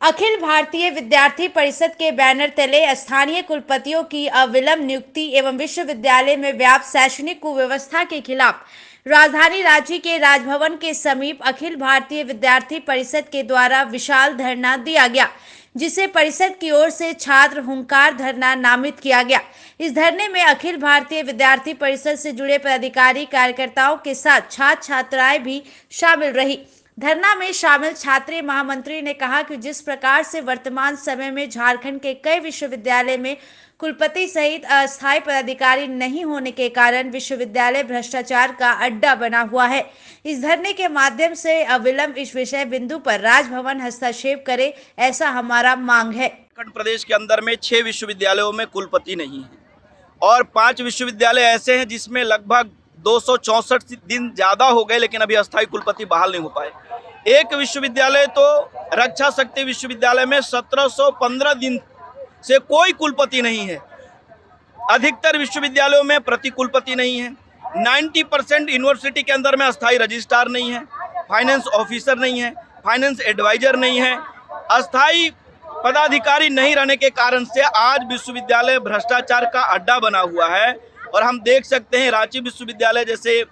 अखिल भारतीय विद्यार्थी परिषद के बैनर तले स्थानीय कुलपतियों की अविलंब नियुक्ति एवं विश्वविद्यालय में व्याप्त शैक्षणिक कुव्यवस्था के खिलाफ राजधानी रांची के राजभवन के समीप अखिल भारतीय विद्यार्थी परिषद के द्वारा विशाल धरना दिया गया, जिसे परिषद की ओर से छात्र हुंकार धरना नामित किया गया। इस धरने में अखिल भारतीय विद्यार्थी परिषद से जुड़े पदाधिकारी कार्यकर्ताओं के साथ छात्र छात्राएं भी शामिल रही। धरना में शामिल छात्रीय महामंत्री ने कहा कि जिस प्रकार से वर्तमान समय में झारखंड के कई विश्वविद्यालय में कुलपति सहित अस्थायी पदाधिकारी नहीं होने के कारण विश्वविद्यालय भ्रष्टाचार का अड्डा बना हुआ है। इस धरने के माध्यम से अविलंब इस विषय बिंदु पर राजभवन हस्तक्षेप करे, ऐसा हमारा मांग है। झारखंड प्रदेश के अंदर में 6 विश्वविद्यालयों में कुलपति नहीं है और 5 विश्वविद्यालय ऐसे हैं जिसमें लगभग 264 दिन ज़्यादा हो गए लेकिन अभी अस्थायी कुलपति बहाल नहीं हो पाए। एक विश्वविद्यालय तो रक्षा शक्ति विश्वविद्यालय में 1715 दिन से कोई कुलपति नहीं है। अधिकतर विश्वविद्यालयों में प्रति कुलपति नहीं है। 90% यूनिवर्सिटी के अंदर में अस्थायी रजिस्ट्रार नहीं है, फाइनेंस ऑफिसर नहीं है, फाइनेंस एडवाइजर नहीं है। अस्थायी पदाधिकारी नहीं रहने के कारण से आज विश्वविद्यालय भ्रष्टाचार का अड्डा बना हुआ है। और हम देख सकते हैं रांची विश्वविद्यालय जैसे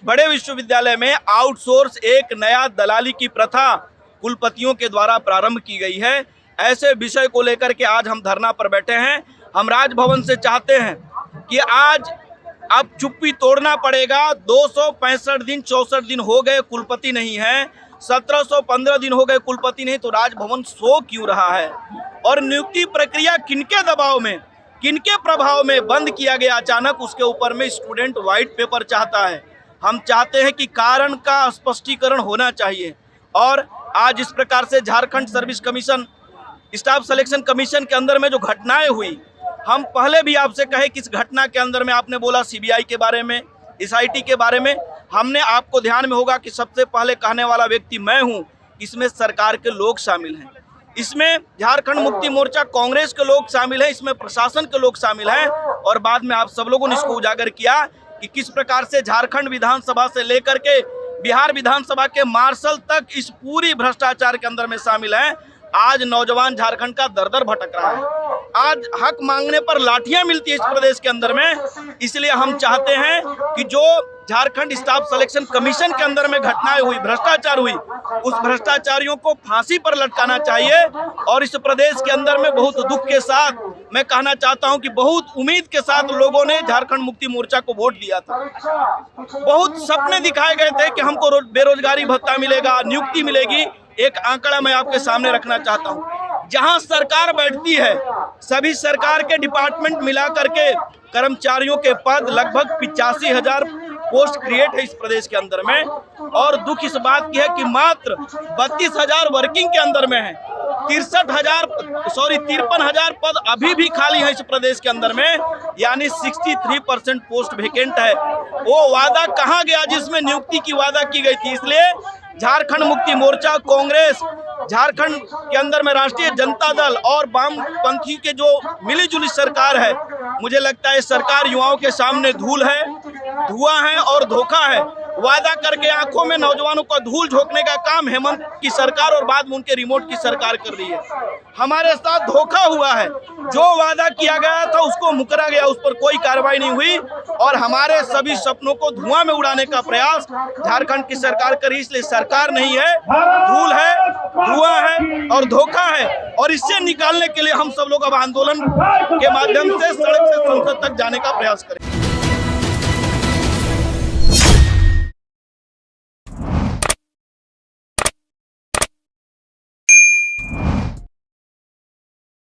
बड़े विश्वविद्यालय में आउटसोर्स एक नया दलाली की प्रथा कुलपतियों के द्वारा प्रारंभ की गई है। ऐसे विषय को लेकर के आज हम धरना पर बैठे हैं। हम राजभवन से चाहते हैं कि आज अब चुप्पी तोड़ना पड़ेगा। 265 दिन 64 दिन हो गए कुलपति नहीं है, 1715 दिन हो गए कुलपति नहीं, तो राजभवन सो क्यों रहा है? और नियुक्ति प्रक्रिया किनके दबाव में, किनके प्रभाव में बंद किया गया अचानक, उसके ऊपर में स्टूडेंट व्हाइट पेपर चाहता है। हम चाहते हैं कि कारण का स्पष्टीकरण होना चाहिए। और आज इस प्रकार से Jharkhand service commission, staff selection commission के अंदर में जो घटनाएं हुई, हम पहले भी आपसे कहे कि इस घटना के अंदर में आपने बोला सीबीआई के बारे में, एसआईटी के बारे में, हमने आपको ध्यान में होगा कि सबसे पहले कहने वाला व्यक्ति मैं हूं। इसमें सरकार के लोग शामिल हैं, इसमें झारखंड मुक्ति मोर्चा कांग्रेस के लोग शामिल हैं, इसमें प्रशासन के लोग शामिल हैं। और बाद में आप सब लोगों ने इसको उजागर किया कि किस प्रकार से झारखंड विधानसभा से लेकर के बिहार विधानसभा के मार्शल तक इस पूरी भ्रष्टाचार के अंदर में शामिल हैं। आज नौजवान झारखंड का दर दर भटक रहा है। आज हक मांगने पर लाठियां मिलती है इस प्रदेश के अंदर में। इसलिए हम चाहते हैं कि जो झारखंड स्टाफ सिलेक्शन कमीशन के अंदर में घटनाएं हुई, भ्रष्टाचार हुई, उस भ्रष्टाचारियों को फांसी पर लटकाना चाहिए। और इस प्रदेश के अंदर में बहुत दुख के साथ मैं कहना चाहता हूं कि बहुत उम्मीद के साथ लोगों ने झारखंड मुक्ति मोर्चा को वोट दिया था। बहुत सपने दिखाए गए थे कि हमको बेरोजगारी भत्ता मिलेगा, नियुक्ति मिलेगी। एक आंकड़ा मैं आपके सामने रखना चाहता हूं, जहां सरकार बैठती है सभी सरकार के डिपार्टमेंट मिला करके कर्मचारियों के पद लगभग 85,000 पोस्ट क्रिएट है इस प्रदेश के अंदर में। और दुख इस बात की है कि मात्र 32,000 वर्किंग के अंदर में है। 53,000 पद अभी भी खाली है इस प्रदेश के अंदर में, यानी 63% पोस्ट वेकेंट है। वो वादा कहाँ गया जिसमें नियुक्ति की वादा की गई थी? इसलिए झारखंड मुक्ति मोर्चा, कांग्रेस, झारखंड के अंदर में राष्ट्रीय जनता दल और वामपंथी के जो मिलीजुली सरकार है, मुझे लगता है सरकार युवाओं के सामने धूल है, धुआं है और धोखा है। वादा करके आंखों में नौजवानों का धूल झोंकने का काम हेमंत की सरकार और बाद में उनके रिमोट की सरकार कर रही है। हमारे साथ धोखा हुआ है। जो वादा किया गया था उसको मुकरा गया, उस पर कोई कार्रवाई नहीं हुई और हमारे सभी सपनों को धुआं में उड़ाने का प्रयास झारखंड की सरकार करी। इसलिए सरकार नहीं है, धूल है, धुआं है और धोखा है। और इससे निकालने के लिए हम सब लोग अब आंदोलन के माध्यम से सड़क से संसद तक जाने का प्रयास करें।